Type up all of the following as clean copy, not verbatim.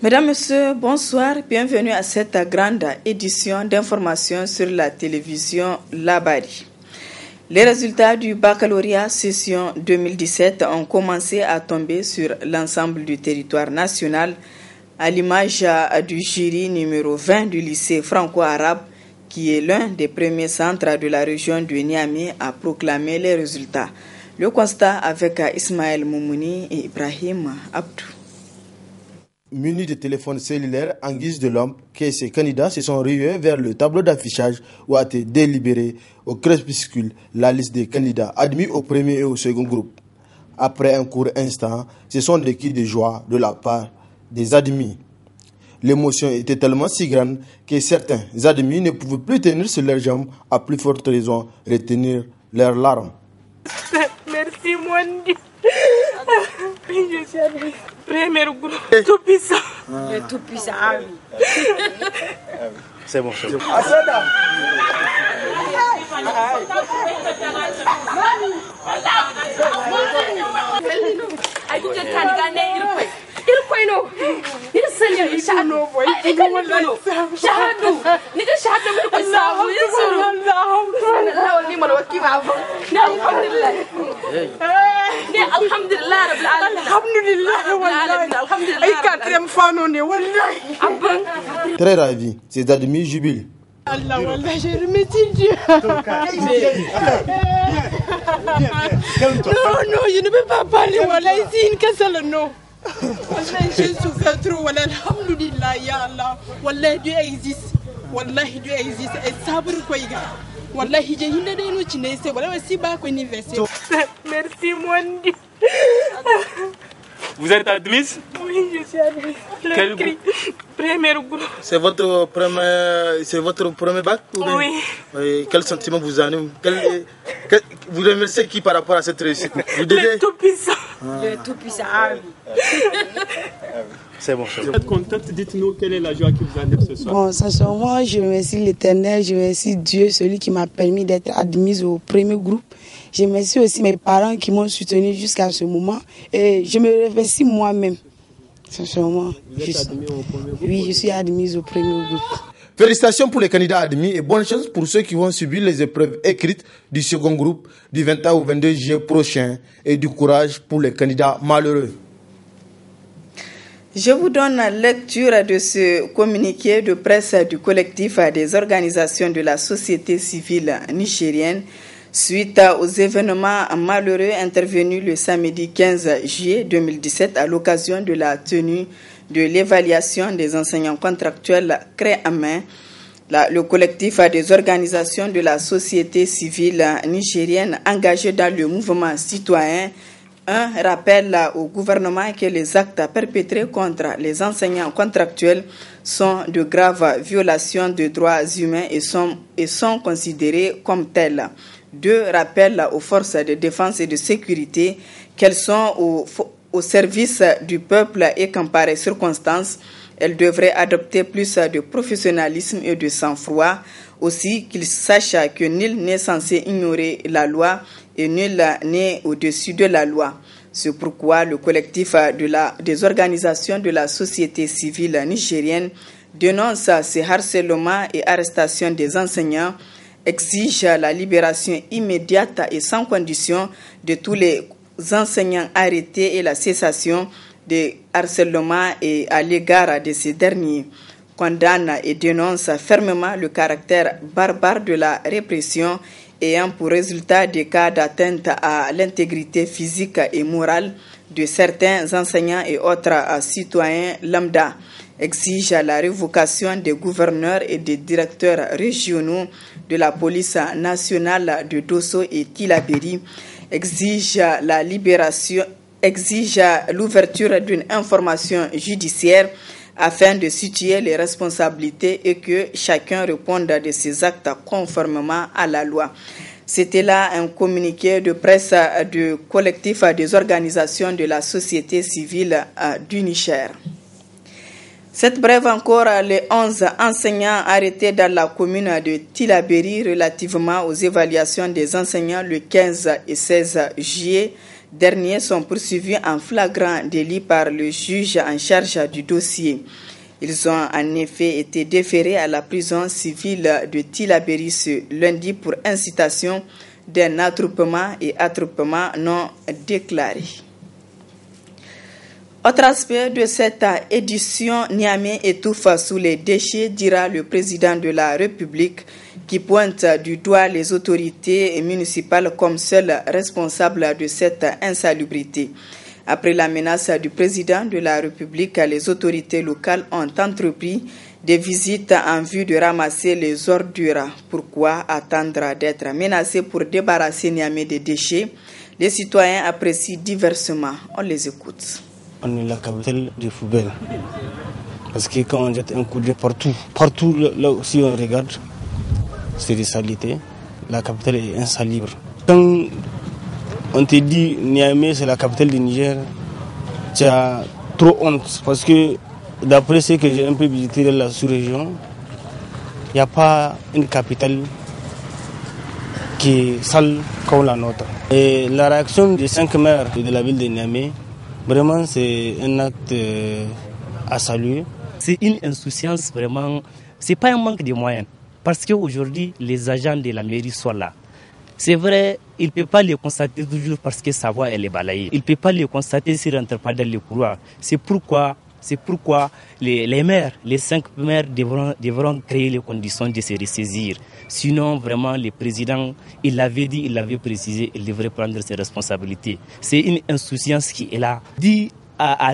Mesdames, Messieurs, bonsoir. Bienvenue à cette grande édition d'information sur la télévision Labari. Les résultats du baccalauréat session 2017 ont commencé à tomber sur l'ensemble du territoire national à l'image du jury numéro 20 du lycée franco-arabe qui est l'un des premiers centres de la région de Niamey à proclamer les résultats. Le constat avec Ismaël Moumouni et Ibrahim Abdou. Munis de téléphones cellulaires en guise de lampe, ces candidats se sont rués vers le tableau d'affichage où a été délibéré au crépuscule la liste des candidats admis au premier et au second groupe. Après un court instant, ce sont des cris de joie de la part des admis. L'émotion était tellement si grande que certains admis ne pouvaient plus tenir sur leurs jambes, à plus forte raison retenir leurs larmes. Merci mon Dieu. Je suis admis. Premier groupe, tout puissant. Tout puissant, oui. C'est bon, c'est bon. Très ravi, ces admis jubilent. Allah, Wallah, je remercie Dieu. Non, je ne peux pas parler. Wallah, ici, une casse non. Wallah, je souffre trop. Wallah, alhamdulillah, ya Allah. Wallah, Dieu existe. Wallah, Dieu existe. Et sabre quoi, Wallah, j'ai une de nous qui n'est pas. Wallah, si bas qu'on y va. Merci, mon Dieu. Vous êtes admise? Oui, je suis admise. Quel groupe? Premier groupe. C'est votre premier bac? Oui. Et quel sentiment vous anime? Vous remerciez qui par rapport à cette réussite? Le tout-puissant. Le tout-puissant, oui. C'est bon, c'est bon. Vous êtes contente? Dites-nous quelle est la joie qui vous anime ce soir. Bon, sincèrement, je remercie l'Éternel, je remercie Dieu, celui qui m'a permis d'être admise au premier groupe. Je remercie aussi mes parents qui m'ont soutenu jusqu'à ce moment. Et je me remercie moi-même. Sincèrement. Vous êtes admis au premier groupe? Oui, je suis admise au premier groupe. Félicitations pour les candidats admis et bonne chance pour ceux qui vont subir les épreuves écrites du second groupe du 21 au 22 juillet prochain et du courage pour les candidats malheureux. Je vous donne la lecture de ce communiqué de presse du collectif des organisations de la société civile nigérienne suite aux événements malheureux intervenus le samedi 15 juillet 2017 à l'occasion de la tenue de l'évaluation des enseignants contractuels CREAMAIN. Le collectif des organisations de la société civile nigérienne engagées dans le mouvement citoyen rappelle au gouvernement que les actes perpétrés contre les enseignants contractuels sont de graves violations de droits humains et sont considérés comme tels. 2 rappelle aux forces de défense et de sécurité qu'elles sont au service du peuple et qu'en pareille circonstance, elles devraient adopter plus de professionnalisme et de sang-froid. Aussi qu'ils sachent que nul n'est censé ignorer la loi et nul n'est au-dessus de la loi. C'est pourquoi le collectif des organisations de la société civile nigérienne dénonce ces harcèlements et arrestations des enseignants, exige la libération immédiate et sans condition de tous les enseignants arrêtés et la cessation des harcèlements et à l'égard de ces derniers, condamne et dénonce fermement le caractère barbare de la répression ayant pour résultat des cas d'atteinte à l'intégrité physique et morale de certains enseignants et autres citoyens lambda, exige la révocation des gouverneurs et des directeurs régionaux de la police nationale de Dosso et Tillabéri, exige l'ouverture d'une information judiciaire afin de situer les responsabilités et que chacun réponde de ses actes conformément à la loi. C'était là un communiqué de presse du collectif des organisations de la société civile du Niger. Cette brève encore, les 11 enseignants arrêtés dans la commune de Tillabéri relativement aux évaluations des enseignants le 15 et 16 juillet Derniers sont poursuivis en flagrant délit par le juge en charge du dossier. Ils ont en effet été déférés à la prison civile de Tillabéri ce lundi pour incitation d'un attroupement et attroupement non déclaré. Autre aspect de cette édition, Niamey étouffe sous les déchets, dira le président de la République, qui pointe du doigt les autorités municipales comme seules responsables de cette insalubrité. Après la menace du président de la République, les autorités locales ont entrepris des visites en vue de ramasser les ordures. Pourquoi attendre d'être menacés pour débarrasser Niamey des déchets? Les citoyens apprécient diversement. On les écoute. On est la capitale des poubelles. Parce que quand on jette un coup d'œil partout là aussi on regarde, c'est des saletés. La capitale est insalubre. Quand on te dit Niamey c'est la capitale du Niger, tu as trop honte. Parce que d'après ce que j'ai un peu visité dans la sous-région, il n'y a pas une capitale qui est sale comme la nôtre. Et la réaction des 5 maires de la ville de Niamey, vraiment, c'est un acte à saluer. C'est une insouciance vraiment, c'est pas un manque de moyens. Parce qu'aujourd'hui, les agents de la mairie sont là. C'est vrai, il ne peut pas les constater toujours parce que sa voie elle est balayée. Il ne peut pas les constater s'ils ne rentrent pas dans les couloirs. C'est pourquoi les maires, les 5 maires devront créer les conditions de se ressaisir. Sinon, vraiment, le président, il l'avait dit, il l'avait précisé, il devrait prendre ses responsabilités. C'est une insouciance qui est là, dit à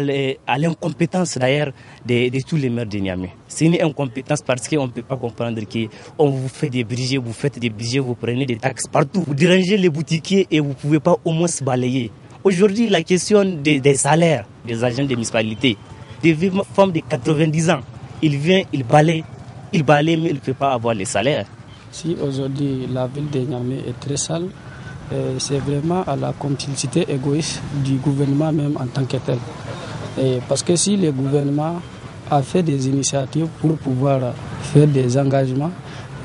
l'incompétence d'ailleurs de tous les maires de Niamey. C'est une incompétence parce qu'on ne peut pas comprendre qu'on vous fait des budgets, vous faites des budgets, vous prenez des taxes partout, vous dérangez les boutiquiers et vous ne pouvez pas au moins se balayer. Aujourd'hui, la question des salaires des agents des municipalités, des vieilles femmes de 90 ans, il vient, il balaye, mais il ne peut pas avoir les salaires. Si aujourd'hui la ville de Niamey est très sale, c'est vraiment à la complicité égoïste du gouvernement même en tant que tel. Parce que si le gouvernement a fait des initiatives pour pouvoir faire des engagements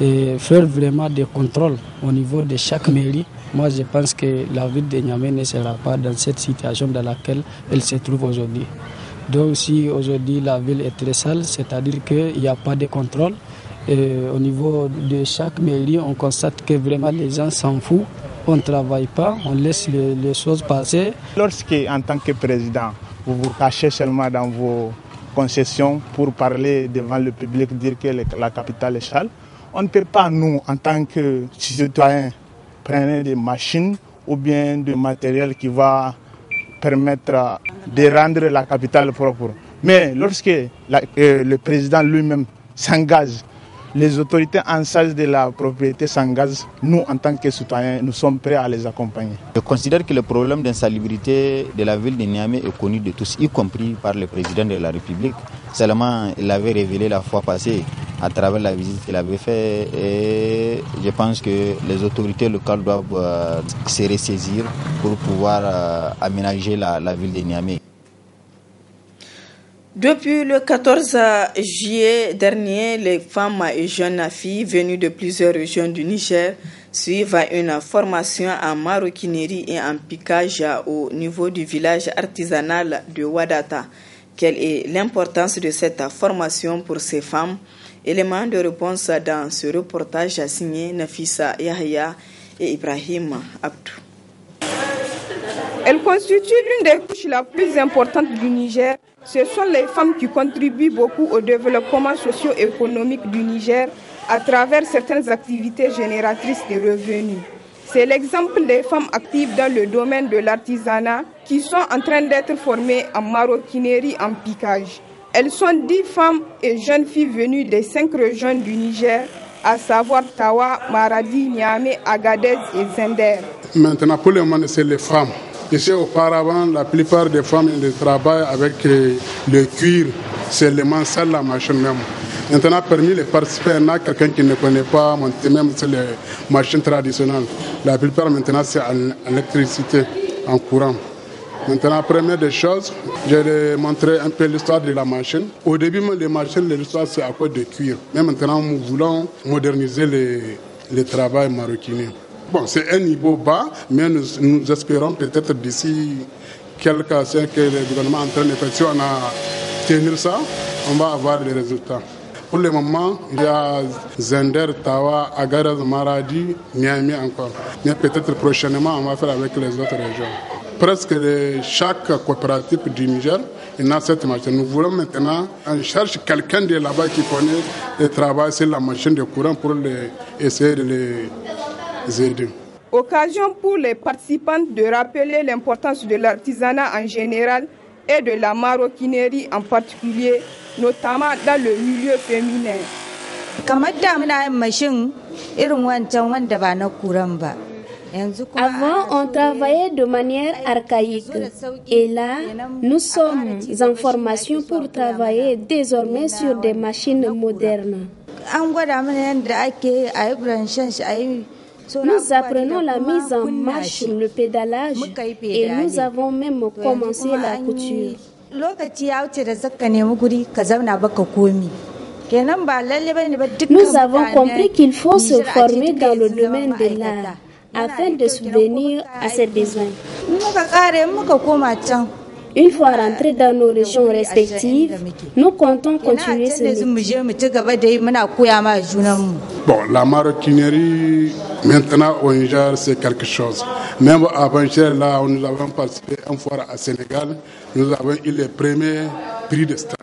et faire vraiment des contrôles au niveau de chaque mairie, moi je pense que la ville de Niamey ne sera pas dans cette situation dans laquelle elle se trouve aujourd'hui. Donc si aujourd'hui la ville est très sale, c'est-à-dire qu'il n'y a pas de contrôle. Et au niveau de chaque mairie, on constate que vraiment les gens s'en foutent, on ne travaille pas, on laisse les choses passer. Lorsque, en tant que président, vous vous cachez seulement dans vos concessions pour parler devant le public, dire que la capitale est sale, on ne peut pas, nous, en tant que citoyens, prendre des machines ou bien du matériel qui va permettre de rendre la capitale propre. Mais lorsque le président lui-même s'engage, les autorités en charge de la propriété s'engagent, nous en tant que citoyens, nous sommes prêts à les accompagner. Je considère que le problème d'insalubrité de la ville de Niamey est connu de tous, y compris par le président de la République. Seulement, il l'avait révélé la fois passée à travers la visite qu'il avait faite et je pense que les autorités locales doivent se ressaisir pour pouvoir aménager la ville de Niamey. Depuis le 14 juillet dernier, les femmes et jeunes filles venues de plusieurs régions du Niger suivent une formation en maroquinerie et en piquage au niveau du village artisanal de Wadata. Quelle est l'importance de cette formation pour ces femmes? Élément de réponse dans ce reportage signé Nafissa Yahya et Ibrahim Abdou. Elle constitue l'une des couches la plus importante du Niger. Ce sont les femmes qui contribuent beaucoup au développement socio-économique du Niger à travers certaines activités génératrices de revenus. C'est l'exemple des femmes actives dans le domaine de l'artisanat qui sont en train d'être formées en maroquinerie, en piquage. Elles sont 10 femmes et jeunes filles venues des 5 régions du Niger, à savoir Tawa, Maradi, Niamey, Agadez et Zender. Maintenant, pour le moment, c'est les femmes. Ici, auparavant, la plupart des femmes travaillent avec le cuir, c'est le mansal, la machine même. Maintenant, parmi les participants, il y a quelqu'un qui ne connaît pas, même c'est les machines traditionnelles. La plupart, maintenant, c'est en électricité, en courant. Maintenant, première des choses, je vais montrer un peu l'histoire de la machine. Au début, les machines, l'histoire, c'est à cause de cuir. Mais maintenant, nous voulons moderniser le travail maroquinier. Bon, c'est un niveau bas, mais nous espérons peut-être d'ici quelques années que le gouvernement est en train de faire, si on a tenir ça, on va avoir des résultats. Pour le moment, il y a Zender, Tawa, Agadez, Maradi, Niamey encore. Mais peut-être prochainement, on va faire avec les autres régions. Presque chaque coopérative du Niger, il y a cette machine. Nous voulons maintenant, on cherche quelqu'un de là-bas qui connaît le travail sur la machine de courant pour essayer de les aider. Occasion pour les participants de rappeler l'importance de l'artisanat en général et de la maroquinerie en particulier, notamment dans le milieu féminin. Avant, on travaillait de manière archaïque. Et là, nous sommes en formation pour travailler désormais sur des machines modernes. Nous apprenons la mise en marche, le pédalage, et nous avons même commencé la couture. Nous avons compris qu'il faut se former dans le domaine de l'art afin de subvenir à ses besoins. Une fois rentrés dans nos régions respectives, nous comptons continuer ce métier. Bon, la maroquinerie, maintenant au Niger, c'est quelque chose. Même avant-hier, là, nous avons participé une fois à Sénégal, nous avons eu les premiers prix de stand.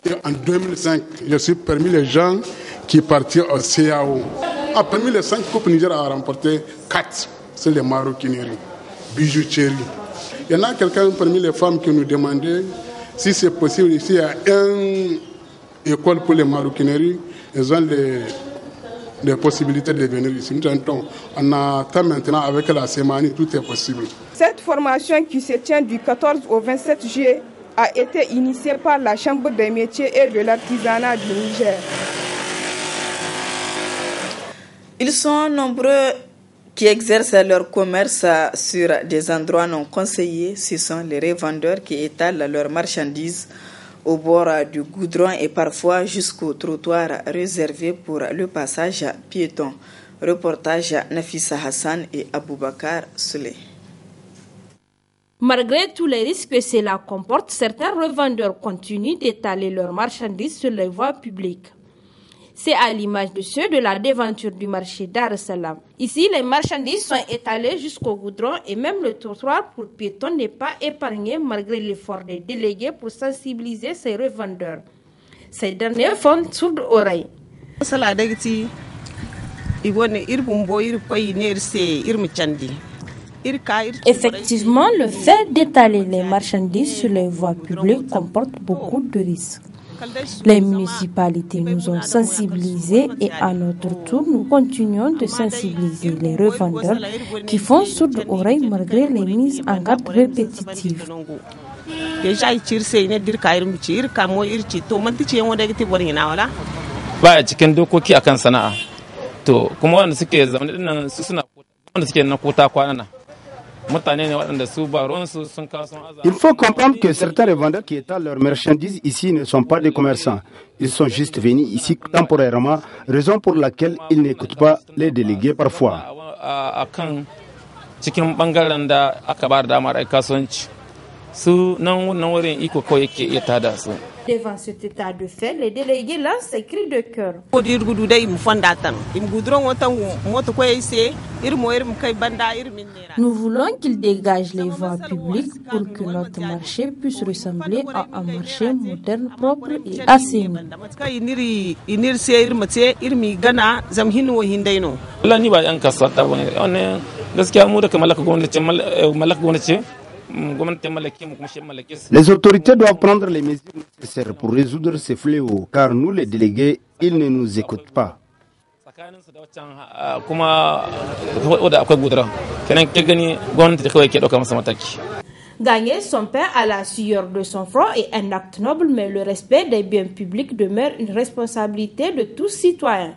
Et en 2005, je suis parmi les gens qui partirent au CAO. Parmi les 5 coupes, Niger a remporté 4. C'est les maroquineries, bijouterie. Il y en a quelqu'un parmi les femmes qui nous demandait si c'est possible, ici il y a une école pour les maroquineries, elles ont les possibilités de venir ici. On attend maintenant avec la Semani, tout est possible. Cette formation qui se tient du 14 au 27 juillet a été initiée par la Chambre des métiers et de l'artisanat du Niger. Ils sont nombreux qui exercent leur commerce sur des endroits non conseillés. Ce sont les revendeurs qui étalent leurs marchandises au bord du goudron et parfois jusqu'au trottoir réservé pour le passage piéton. Reportage Nafissa Hassan et Aboubakar Souley. Malgré tous les risques que cela comporte, certains revendeurs continuent d'étaler leurs marchandises sur les voies publiques. C'est à l'image de ceux de la devanture du marché Dar es Salaam. Ici, les marchandises sont étalées jusqu'au goudron et même le trottoir pour piétons n'est pas épargné malgré l'effort des délégués pour sensibiliser ces revendeurs. Ces derniers font sourde oreille. Effectivement, le fait d'étaler les marchandises sur les voies publiques comporte beaucoup de risques. Les municipalités nous ont sensibilisés et à notre tour, nous continuons de sensibiliser les revendeurs qui font sourde oreille malgré les mises en garde répétitives. Il faut comprendre que certains revendeurs qui étalent leurs marchandises ici ne sont pas des commerçants. Ils sont juste venus ici temporairement, raison pour laquelle ils n'écoutent pas les délégués parfois. Devant cet état de fait, les délégués lancent ces cris de cœur. Nous voulons qu'ils dégagent les voies publiques pour que notre marché puisse ressembler à un marché moderne, propre et assaini. Les autorités doivent prendre les mesures nécessaires pour résoudre ces fléaux, car nous, les délégués, ils ne nous écoutent pas. Gagner son pain à la sueur de son front est un acte noble, mais le respect des biens publics demeure une responsabilité de tous citoyens.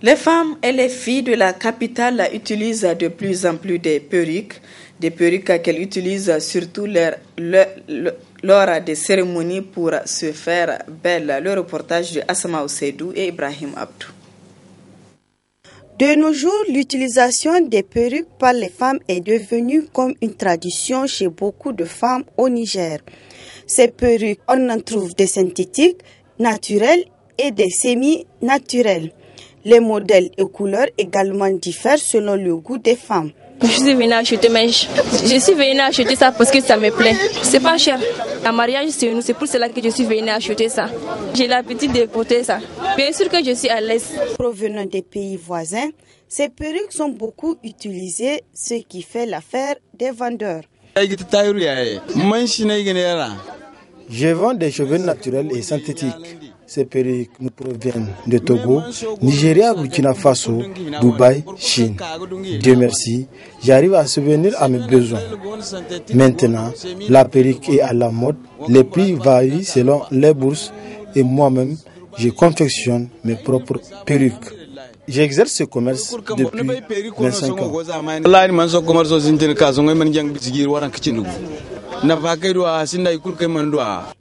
Les femmes et les filles de la capitale utilisent de plus en plus des perruques qu'elles utilisent surtout lors des cérémonies pour se faire belle. Le reportage de Asma Oseidou et Ibrahim Abdou. De nos jours, l'utilisation des perruques par les femmes est devenue comme une tradition chez beaucoup de femmes au Niger. Ces perruques, on en trouve des synthétiques, naturelles et des semi-naturelles. Les modèles et couleurs également diffèrent selon le goût des femmes. Je suis venue acheter, mais je suis venue acheter ça parce que ça me plaît. C'est pas cher. Un mariage, c'est pour cela que je suis venue acheter ça. J'ai l'habitude de porter ça. Bien sûr que je suis à l'aise. Provenant des pays voisins, ces perruques sont beaucoup utilisées, ce qui fait l'affaire des vendeurs. Je vends des cheveux naturels et synthétiques. Ces perruques nous proviennent de Togo, Nigeria, Burkina Faso, Dubaï, Chine. Dieu merci, j'arrive à subvenir à mes besoins. Maintenant, la perruque est à la mode, les prix varient selon les bourses et moi-même, je confectionne mes propres perruques. J'exerce ce commerce depuis 25 ans.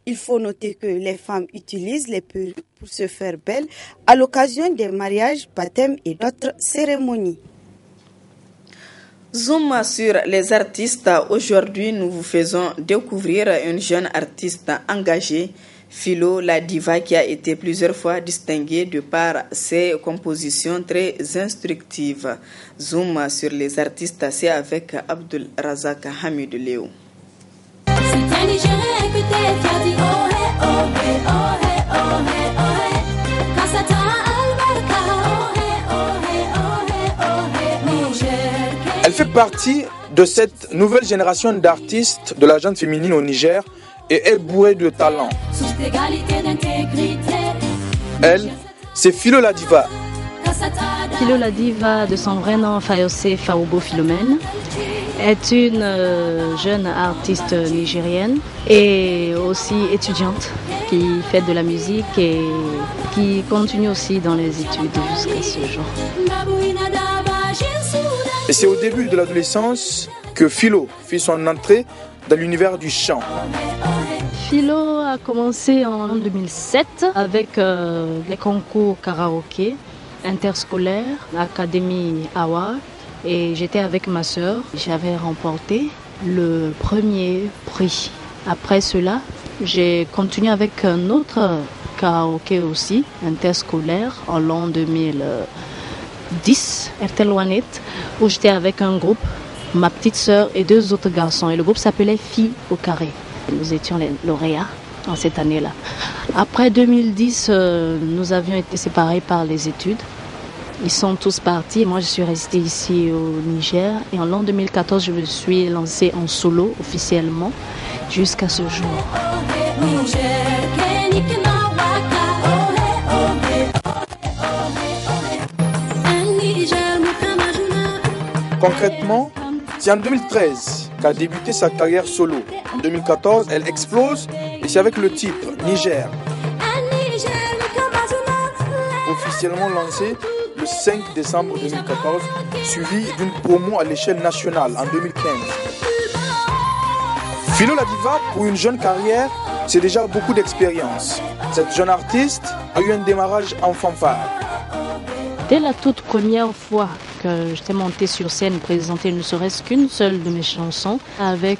Il faut noter que les femmes utilisent les perruques pour se faire belles à l'occasion des mariages, baptêmes et d'autres cérémonies. Zoom sur les artistes. Aujourd'hui, nous vous faisons découvrir une jeune artiste engagée, Philo la Diva, qui a été plusieurs fois distinguée de par ses compositions très instructives. Zoom sur les artistes, c'est avec Abdul Razak Hamid Léo. Elle fait partie de cette nouvelle génération d'artistes de la gente féminine au Niger et est bourrée de talent. Elle, c'est Philo la Diva. Philo la Diva, de son vrai nom Fayose Faoubo Philomène, est une jeune artiste nigérienne et aussi étudiante qui fait de la musique et qui continue aussi dans les études jusqu'à ce jour. Et c'est au début de l'adolescence que Philo fit son entrée dans l'univers du chant. Philo a commencé en 2007 avec les concours karaoké interscolaires, l'Académie Award. Et j'étais avec ma sœur. J'avais remporté le premier prix. Après cela, j'ai continué avec un autre karaoké aussi, interscolaire, en l'an 2010, Ertelwanet, où j'étais avec un groupe, ma petite sœur et deux autres garçons. Et le groupe s'appelait Filles au carré. Nous étions les lauréats en cette année-là. Après 2010, nous avions été séparés par les études. Ils sont tous partis. Moi, je suis restée ici au Niger. Et en l'an 2014, je me suis lancée en solo officiellement jusqu'à ce jour. Concrètement, c'est en 2013 qu'a débuté sa carrière solo. En 2014, elle explose et c'est avec le titre Niger. Officiellement lancé le 5 décembre 2014, suivi d'une promo à l'échelle nationale en 2015. Philo la Diva, pour une jeune carrière, c'est déjà beaucoup d'expérience. Cette jeune artiste a eu un démarrage en fanfare. Dès la toute première fois que j'étais montée sur scène présenter ne serait-ce qu'une seule de mes chansons avec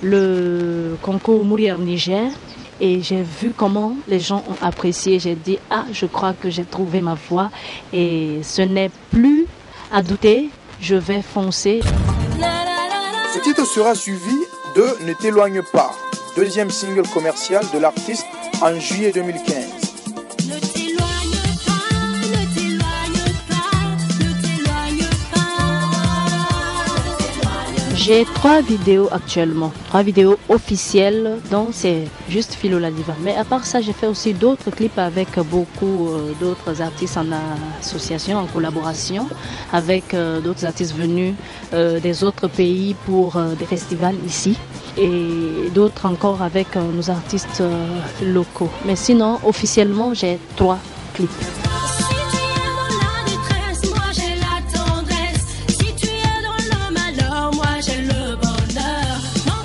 le concours Mourir Niger, et j'ai vu comment les gens ont apprécié. J'ai dit, je crois que j'ai trouvé ma voix et ce n'est plus à douter, je vais foncer. Ce titre sera suivi de Ne t'éloigne pas, deuxième single commercial de l'artiste en juillet 2015. J'ai 3 vidéos actuellement, 3 vidéos officielles, dont c'est juste Philo la Diva. Mais à part ça, j'ai fait aussi d'autres clips avec beaucoup d'autres artistes en association, en collaboration, avec d'autres artistes venus des autres pays pour des festivals ici, et d'autres encore avec nos artistes locaux. Mais sinon, officiellement, j'ai 3 clips.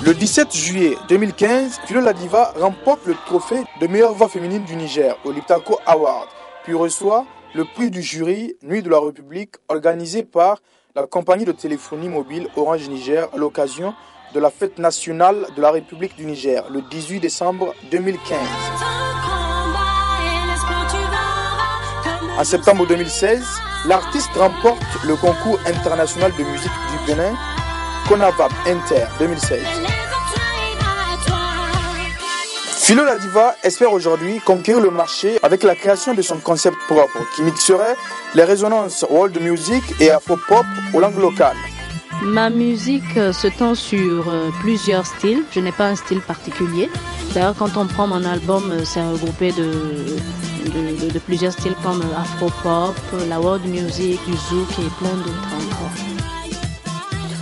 Le 17 juillet 2015, Philo la Diva remporte le trophée de meilleure voix féminine du Niger au Liptako Award, puis reçoit le prix du jury Nuit de la République organisé par la compagnie de téléphonie mobile Orange Niger à l'occasion de la fête nationale de la République du Niger le 18 décembre 2015. En septembre 2016, l'artiste remporte le concours international de musique du Bénin Conavab Inter 2016. Philo la Diva espère aujourd'hui conquérir le marché avec la création de son concept propre qui mixerait les résonances world music et afro-pop aux langues locales. Ma musique se tend sur plusieurs styles. Je n'ai pas un style particulier. D'ailleurs, quand on prend mon album, c'est regroupé de plusieurs styles comme afro-pop, la world music, du zouk et plein d'autres encore.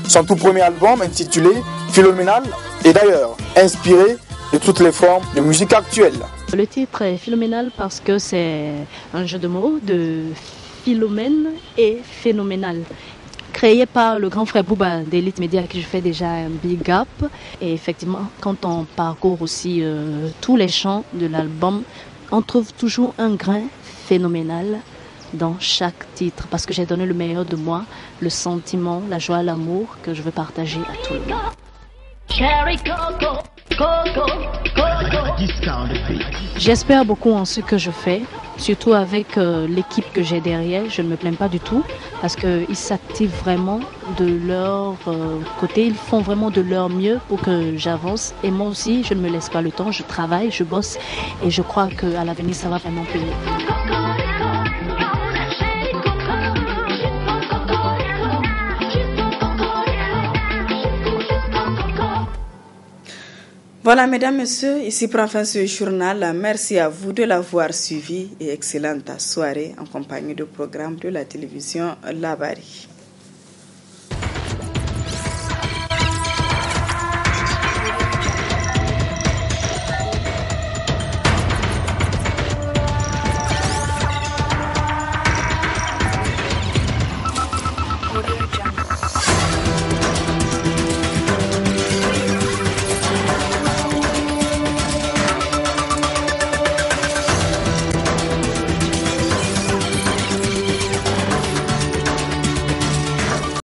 Son tout premier album intitulé Phénoménal est d'ailleurs inspiré de toutes les formes de musique actuelle. Le titre est Phénoménal parce que c'est un jeu de mots de Philomène et phénoménal. Créé par le grand frère Bouba d'Elite Media, à qui je fais déjà un big up. Et effectivement, quand on parcourt aussi tous les chants de l'album, on trouve toujours un grain phénoménal dans chaque titre. Parce que j'ai donné le meilleur de moi, le sentiment, la joie, l'amour que je veux partager à tout le monde. Cherry Coco, Coco, Coco. J'espère beaucoup en ce que je fais, surtout avec l'équipe que j'ai derrière. Je ne me plains pas du tout parce qu'ils s'activent vraiment de leur côté. Ils font vraiment de leur mieux pour que j'avance. Et moi aussi, je ne me laisse pas le temps. Je travaille, je bosse et je crois qu'à l'avenir, ça va vraiment payer. Voilà, mesdames, messieurs, ici prend fin ce journal. Merci à vous de l'avoir suivi et excellente soirée en compagnie du programme de la télévision Labari.